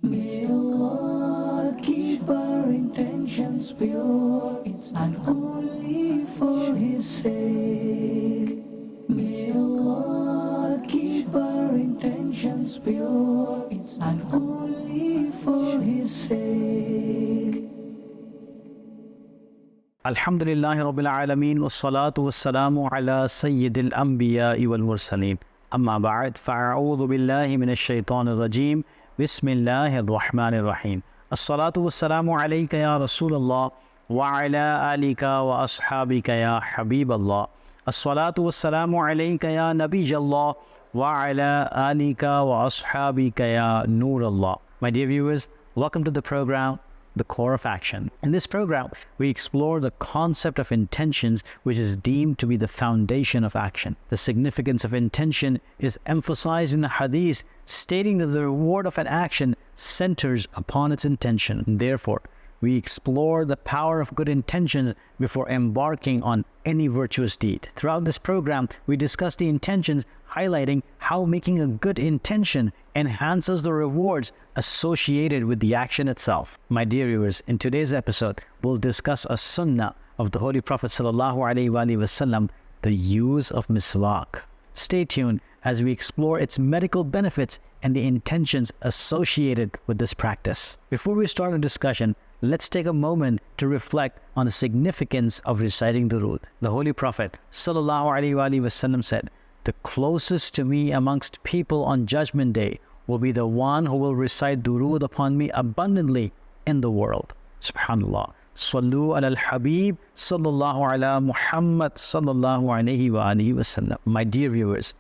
May Allah keep our intentions pure and holy for His sake. May Allah keep our intentions pure and holy for His sake. Alhamdulillahi Rabbil Alameen wassalatu wassalamu ala Sayyidil Anbiya'i wal Mursaleen. Amma ba'd, fa'a'udhu billahi minash shaitanir rajim. Bismillahir Rahmanir Rahim. As-salatu wassalamu alayka ya Rasulullah wa ala alika wa ashabika ya Habiballah. As-salatu wassalamu alayka ya Nabiyallah wa ala alika wa ashabika ya Nurallah. My dear viewers, welcome to the program, The Core of Action. In this program, we explore the concept of intentions, which is deemed to be the foundation of action. The significance of intention is emphasized in the hadith, stating that the reward of an action centers upon its intention. Therefore, we explore the power of good intentions before embarking on any virtuous deed. Throughout this program, we discuss the intentions, highlighting how making a good intention enhances the rewards associated with the action itself. My dear viewers, in today's episode, we'll discuss a sunnah of the Holy Prophet ﷺ, the use of miswak. Stay tuned as we explore its medical benefits and the intentions associated with this practice. Before we start our discussion, let's take a moment to reflect on the significance of reciting durood. The Holy Prophet ﷺ said, "The closest to me amongst people on Judgment Day will be the one who will recite durood upon me abundantly in the world." Subhanallah. Sallu ala al-Habib sallallahu ala Muhammad sallallahu alayhi wa alihi wa sallam. My dear viewers,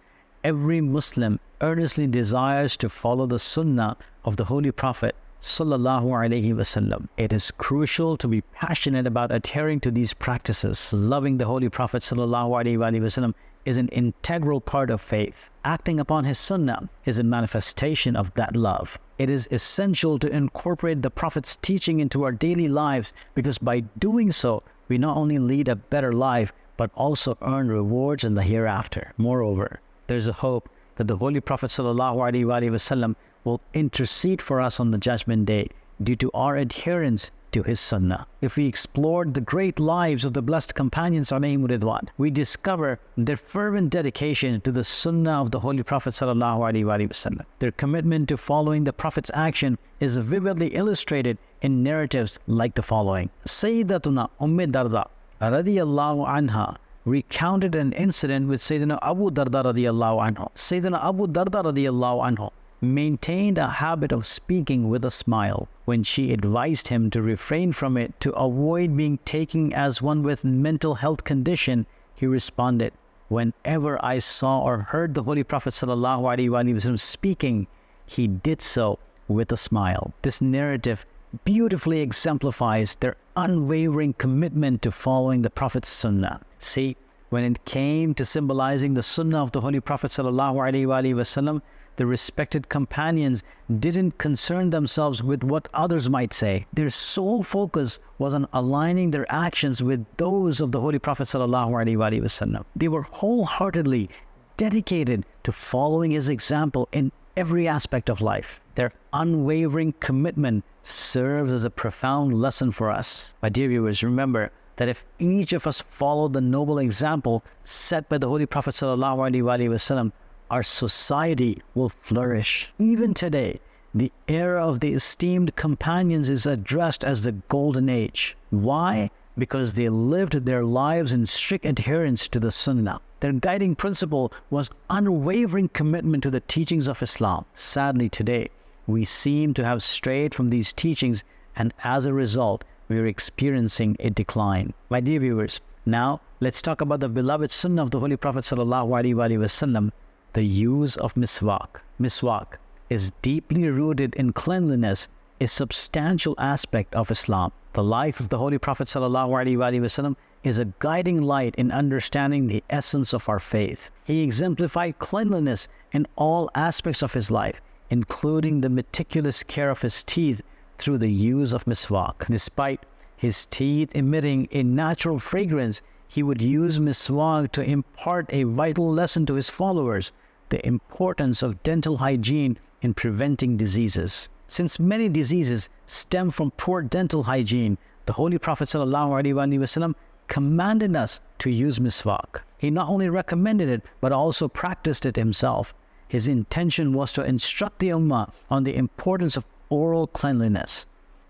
every Muslim earnestly desires to follow the sunnah of the Holy Prophet sallallahu alayhi wa sallam. It is crucial to be passionate about adhering to these practices. Loving the Holy Prophet sallallahu alayhi wa sallam is an integral part of faith. Acting upon his sunnah is a manifestation of that love. It is essential to incorporate the Prophet's teaching into our daily lives, because by doing so, we not only lead a better life, but also earn rewards in the hereafter. Moreover, there's a hope that the Holy Prophet ﷺ will intercede for us on the Judgment Day due to our adherence to his sunnah. If we explored the great lives of the blessed companions alayhim ridwan, we discover their fervent dedication to the sunnah of the Holy Prophet ﷺ. Their commitment to following the Prophet's action is vividly illustrated in narratives like the following. Sayyidatuna Darda radiyallahu anha recounted an incident with Sayyidina Abu Darda radiyallahu anhu. Sayyidina Abu Darda radiyallahu anhu maintained a habit of speaking with a smile. When she advised him to refrain from it to avoid being taken as one with mental health condition, he responded, "Whenever I saw or heard the Holy Prophet ﷺ speaking, he did so with a smile." This narrative beautifully exemplifies their unwavering commitment to following the Prophet's sunnah. See, when it came to symbolizing the sunnah of the Holy Prophet ﷺ, the respected companions didn't concern themselves with what others might say. Their sole focus was on aligning their actions with those of the Holy Prophet ﷺ. They were wholeheartedly dedicated to following his example in every aspect of life. Their unwavering commitment serves as a profound lesson for us. My dear viewers, remember that if each of us followed the noble example set by the Holy Prophet ﷺ, our society will flourish. Even today, the era of the esteemed companions is addressed as the Golden Age. Why? Because they lived their lives in strict adherence to the Sunnah. Their guiding principle was unwavering commitment to the teachings of Islam. Sadly, today, we seem to have strayed from these teachings, and as a result, we are experiencing a decline. My dear viewers, now let's talk about the beloved Sunnah of the Holy Prophet ﷺ, the use of miswak. Miswak is deeply rooted in cleanliness, a substantial aspect of Islam. The life of the Holy Prophet ﷺ is a guiding light in understanding the essence of our faith. He exemplified cleanliness in all aspects of his life, including the meticulous care of his teeth through the use of miswak. Despite his teeth emitting a natural fragrance, he would use miswak to impart a vital lesson to his followers: the importance of dental hygiene in preventing diseases. Since many diseases stem from poor dental hygiene, the Holy Prophet ﷺ commanded us to use miswak. He not only recommended it, but also practiced it himself. His intention was to instruct the Ummah on the importance of oral cleanliness.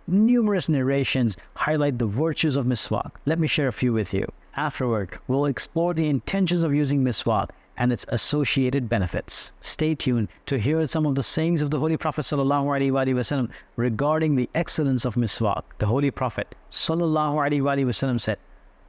Numerous narrations highlight the virtues of miswak. Let me share a few with you. Afterward, we'll explore the intentions of using miswak and its associated benefits. Stay tuned to hear some of the sayings of the Holy Prophet ﷺ regarding the excellence of miswak. The Holy Prophet ﷺ said,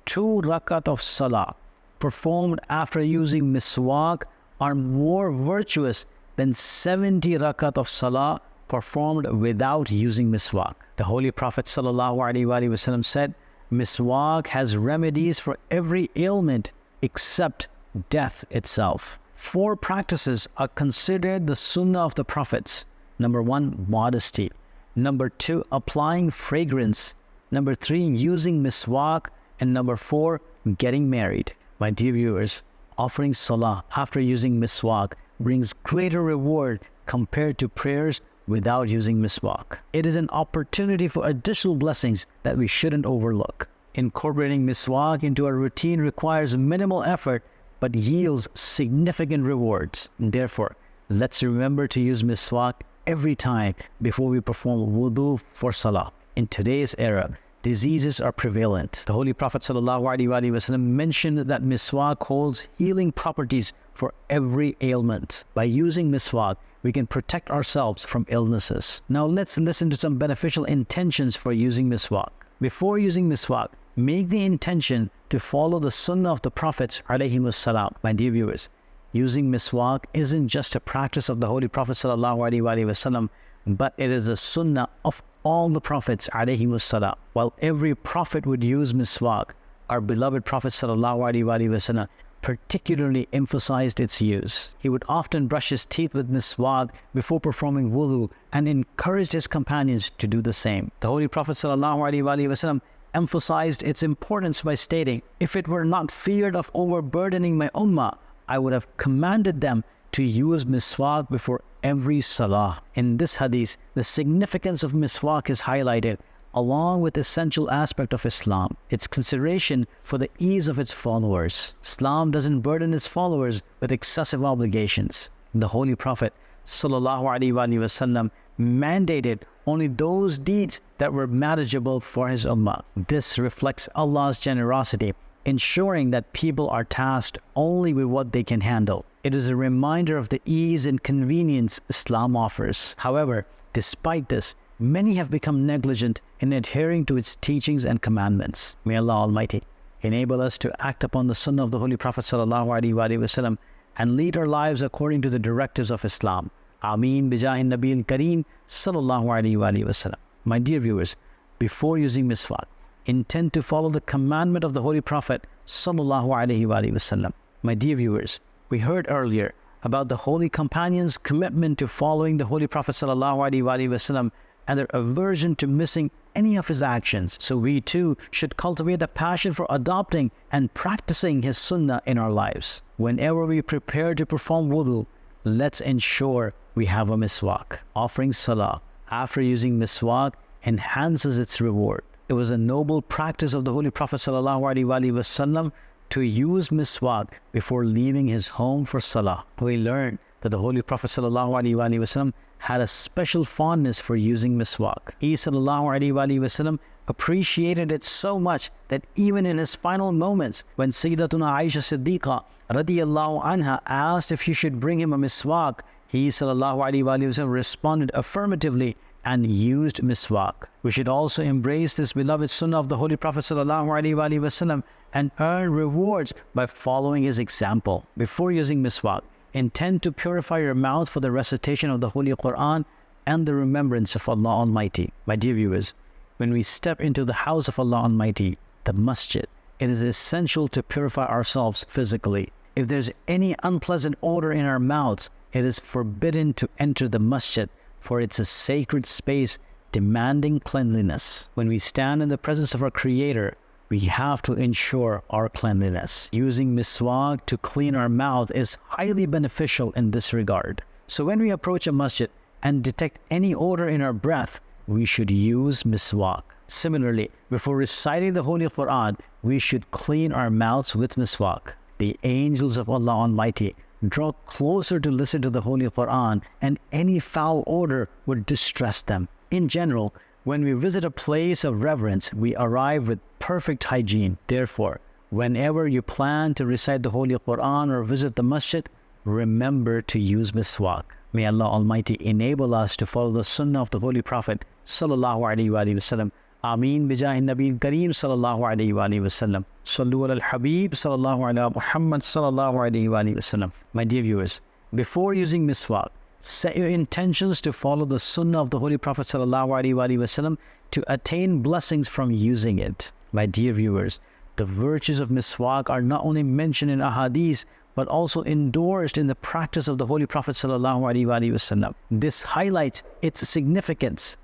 2 rakat of salah performed after using miswak are more virtuous than 70 rakat of salah performed without using miswak. The Holy Prophet ﷺ said, miswak has remedies for every ailment except death itself. 4 practices are considered the Sunnah of the Prophets. Number 1, modesty. Number 2, applying fragrance. Number 3, using miswak. And number 4, getting married. My dear viewers, offering salah after using miswak brings greater reward compared to prayers without using miswak. It is an opportunity for additional blessings that we shouldn't overlook. Incorporating miswak into our routine requires minimal effort but yields significant rewards. And therefore, let's remember to use miswak every time before we perform wudu for salah. In today's era, diseases are prevalent. The Holy Prophet ﷺ mentioned that miswak holds healing properties for every ailment. By using miswak, we can protect ourselves from illnesses. Now let's listen to some beneficial intentions for using miswak. Before using miswak, make the intention to follow the Sunnah of the Prophets ﷺ. My dear viewers, using miswak isn't just a practice of the Holy Prophet ﷺ, but it is a Sunnah of all the Prophets ﷺ. While every Prophet would use miswak, our beloved Prophet ﷺ particularly emphasized its use. He would often brush his teeth with miswak before performing wudu and encouraged his companions to do the same. The Holy Prophet ﷺ emphasized its importance by stating, if it were not feared of overburdening my ummah, I would have commanded them to use miswak before every salah. In this hadith, the significance of miswak is highlighted, along with the essential aspect of Islam, its consideration for the ease of its followers. Islam doesn't burden its followers with excessive obligations. The Holy Prophet ﷺ mandated only those deeds that were manageable for his ummah. This reflects Allah's generosity, ensuring that people are tasked only with what they can handle. It is a reminder of the ease and convenience Islam offers. However, despite this, many have become negligent in adhering to its teachings and commandments. May Allah Almighty enable us to act upon the Sunnah of the Holy Prophet ﷺ and lead our lives according to the directives of Islam. Ameen bijahin Nabil Kareem sallallahu alaihi wasallam. My dear viewers, before using miswak, intend to follow the commandment of the Holy Prophet sallallahu alaihi wasallam. My dear viewers, we heard earlier about the Holy Companions' commitment to following the Holy Prophet sallallahu alaihi wasallam and their aversion to missing any of his actions. So we too should cultivate a passion for adopting and practicing his sunnah in our lives. Whenever we prepare to perform wudu, let's ensure we have a miswak. Offering salah after using miswak enhances its reward. It was a noble practice of the Holy Prophet ﷺ to use miswak before leaving his home for salah. We learn that the Holy Prophet ﷺ had a special fondness for using miswak. He ﷺ appreciated it so much that even in his final moments, when Sayyidatuna Aisha Siddiqa radiyallahu anha asked if she should bring him a miswak, he ﷺ responded affirmatively and used miswak. We should also embrace this beloved sunnah of the Holy Prophet ﷺ and earn rewards by following his example. Before using miswak, intend to purify your mouth for the recitation of the Holy Quran and the remembrance of Allah Almighty. My dear viewers, when we step into the house of Allah Almighty, the masjid, it is essential to purify ourselves physically. If there's any unpleasant odor in our mouths, it is forbidden to enter the masjid, for it's a sacred space demanding cleanliness. When we stand in the presence of our Creator, we have to ensure our cleanliness. Using miswak to clean our mouth is highly beneficial in this regard. So when we approach a masjid, and detect any odor in our breath, we should use miswak. Similarly, before reciting the Holy Quran, we should clean our mouths with miswak. The angels of Allah Almighty draw closer to listen to the Holy Quran, and any foul odor would distress them. In general, when we visit a place of reverence, we arrive with perfect hygiene. Therefore, whenever you plan to recite the Holy Quran or visit the masjid, remember to use miswak. May Allah Almighty enable us to follow the Sunnah of the Holy Prophet sallallahu alaihi wasallam. Ameen bijahi Nabi Kareem sallallahu alaihi wasallam. Sallu ala al-Habib sallallahu ala Muhammad sallallahu alaihi wasallam. My dear viewers, before using miswak, set your intentions to follow the Sunnah of the Holy Prophet sallallahu alaihi wasallam to attain blessings from using it. My dear viewers, the virtues of miswak are not only mentioned in ahadith, but also endorsed in the practice of the Holy Prophet sallallahu alaihi wasallam. This highlights its significance.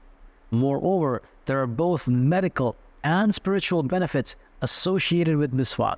Moreover, there are both medical and spiritual benefits associated with miswak.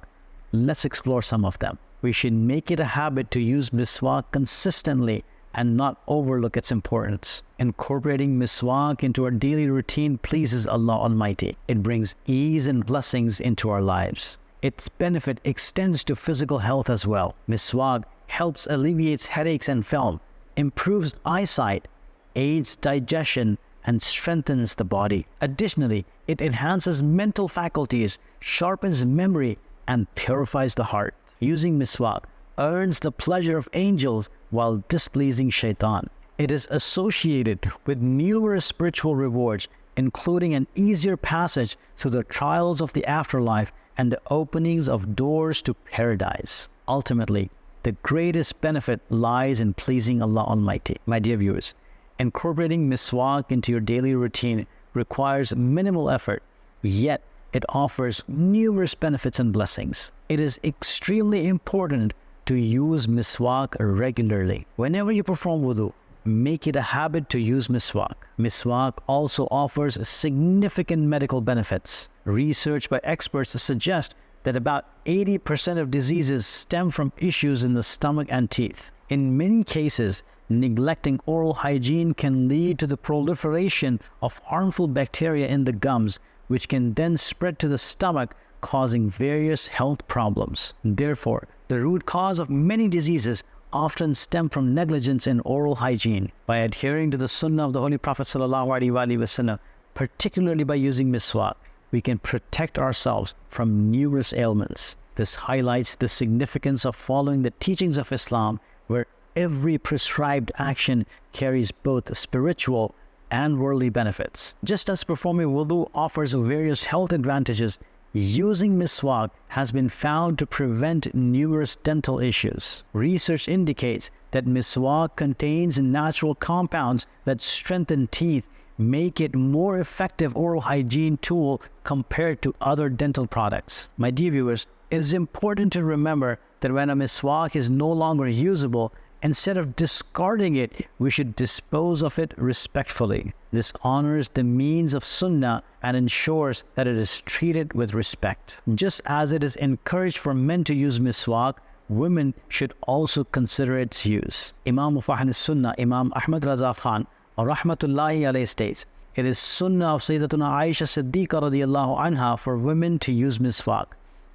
Let's explore some of them. We should make it a habit to use miswak consistently and not overlook its importance. Incorporating miswak into our daily routine pleases Allah Almighty. It brings ease and blessings into our lives. Its benefit extends to physical health as well. Miswak helps alleviate headaches and phlegm, improves eyesight, aids digestion, and strengthens the body. Additionally, it enhances mental faculties, sharpens memory, and purifies the heart. Using miswak earns the pleasure of angels while displeasing shaitan. It is associated with numerous spiritual rewards, including an easier passage through the trials of the afterlife and the openings of doors to paradise. Ultimately, the greatest benefit lies in pleasing Allah Almighty. My dear viewers, incorporating miswak into your daily routine requires minimal effort, yet it offers numerous benefits and blessings. It is extremely important to use miswak regularly. Whenever you perform wudu, make it a habit to use miswak. Miswak also offers significant medical benefits. Research by experts suggests that about 80% of diseases stem from issues in the stomach and teeth. In many cases, neglecting oral hygiene can lead to the proliferation of harmful bacteria in the gums, which can then spread to the stomach, causing various health problems. Therefore, the root cause of many diseases often stem from negligence in oral hygiene. By adhering to the Sunnah of the Holy Prophet ﷺ, particularly by using miswak, we can protect ourselves from numerous ailments. This highlights the significance of following the teachings of Islam, where every prescribed action carries both spiritual and worldly benefits. Just as performing wudu offers various health advantages, using miswak has been found to prevent numerous dental issues. Research indicates that miswak contains natural compounds that strengthen teeth, make it more effective oral hygiene tool compared to other dental products. My dear viewers, it is important to remember that when a miswak is no longer usable, instead of discarding it, we should dispose of it respectfully. This honors the means of Sunnah and ensures that it is treated with respect. Just as it is encouraged for men to use miswak, women should also consider its use. Imam Mufahim Sunnah, Imam Ahmad Raza Khan, Rahmatullahi alayhi states, it is Sunnah of Sayyidatuna Aisha Siddiqa radiyallahu anha for women to use miswak.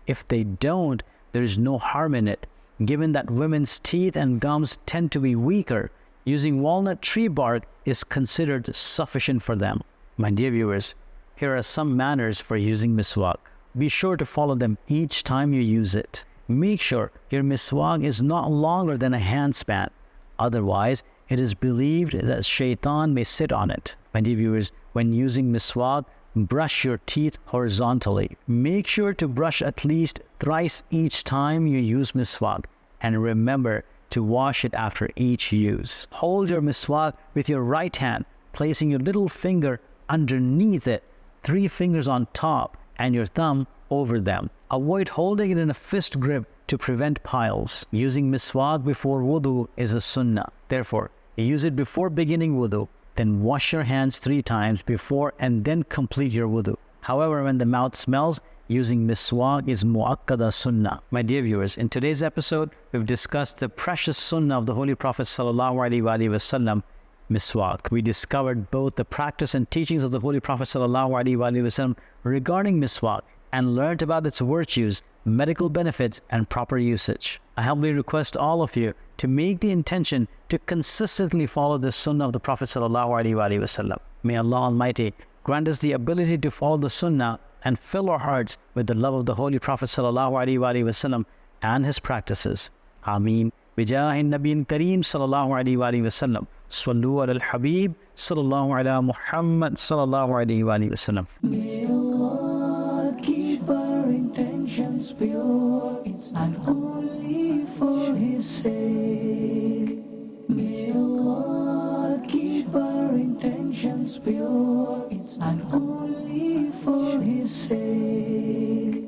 If they don't, there is no harm in it. Given that women's teeth and gums tend to be weaker, using walnut tree bark is considered sufficient for them. My dear viewers, here are some manners for using miswak. Be sure to follow them each time you use it. Make sure your miswak is not longer than a handspan. Otherwise, it is believed that shaitan may sit on it. My dear viewers, when using miswak, brush your teeth horizontally. Make sure to brush at least thrice each time you use miswak, and remember to wash it after each use. Hold your miswak with your right hand, placing your little finger underneath it, 3 fingers on top, and your thumb over them. Avoid holding it in a fist grip to prevent piles. Using miswak before wudu is a sunnah. Therefore, use it before beginning wudu. Then wash your hands 3 times before and then complete your wudu. However, when the mouth smells, using miswak is muakkada sunnah. My dear viewers, in today's episode, we've discussed the precious sunnah of the Holy Prophet ﷺ miswak. We discovered both the practice and teachings of the Holy Prophet ﷺ regarding miswak and learned about its virtues, medical benefits, and proper usage. I humbly request all of you to make the intention to consistently follow the Sunnah of the Prophet ﷺ. May Allah Almighty grant us the ability to follow the Sunnah and fill our hearts with the love of the Holy Prophet ﷺ and his practices. Ameen. بجاه النبي الكريم صلى الله عليه وآله وسلم صلوا على الحبيب صلى الله على محمد صلى الله عليه وآله وسلم. May Allah keep our intentions pure and only for His sake. May Allah keep our intentions pure and only for His sake.